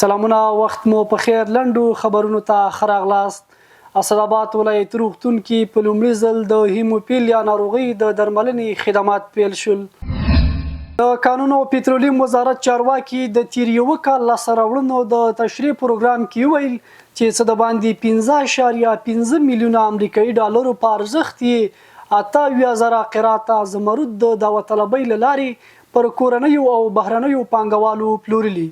سلامونه وخت مو په خیر لنډو خبرونو ته خراغلاست اسداباد ولایت روغتون کې په لومړي ځل د هیموفیلیا ناروغي د درملنې خدمات پیل شول د قانون او پټرولیم وزارت چارواکي د تیر یو کال لاسته راوړنو د تشریح پروګرام کې ویل چې څه د باندې 15.5 میلیونه امریکایي ډالرو په ارزښت یې 80,000 قرات زمرد د داوطلبۍ له لارې پر کورنیو او بهرنیو پانګوالو پلورلي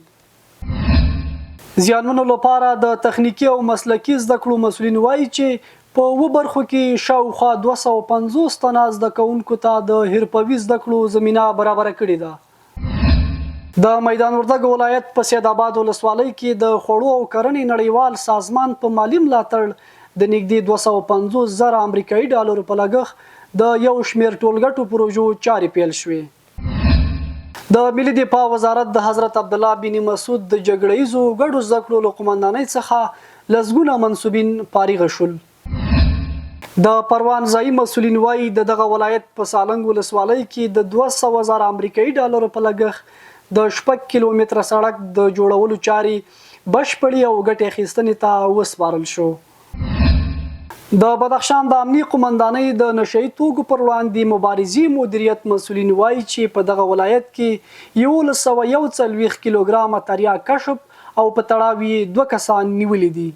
زیانمنو لپاره د تخنیکی او مسلکی زده کړو مسؤلین وایي چې په و برخو کې شاوخوا 250 تنه زده کوونکو ته د حرفوي زده کړو زمينه برابر کړې ده د میدان وردګ ولایت په سیدآباد ولسوالۍ کې د خوړو او کرنې نړیوال سازمان په مالی ملاتړ د نږدې 250,000 امریکایي ډالرو په لګښت د یو شمېر ټولګټو پروژو چارې پیل شوې د ملي دفاع وزارت د حضرت عبدالله بن مسعود د جګړهیزو ګډو زده کړو له قومندانۍ څخه لسګونه منصوبین فارغ شول د پروان ځایي مسؤلین وایي د دغه ولایت په سالنګ ولسوالۍ کې د 200,000 امریکایي ډالرو په لګښت د 6 کیلومتره سړک د جوړولو چارې بشپړې او ګټې اخیستنې ته وسپارل شو د بدخشان د امنیه قومندانۍ د نشئی توکو پر وړاندې مبارزې مدیریت مسؤلین وایي چې په دغه ولایت کې 141 کیلوګرام تریا کشف او په تړاو 2 کسان نیولي دي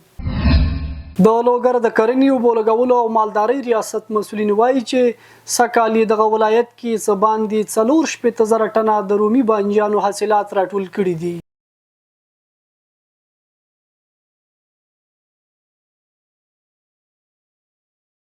د لوګر د کرنې او بولګولو او مالدارۍ ریاست مسؤلین وایي چې سکالي دغه ولایت کې څه باندې 4 ټنه د رومي بانجانو حاصلات راټول کړي دي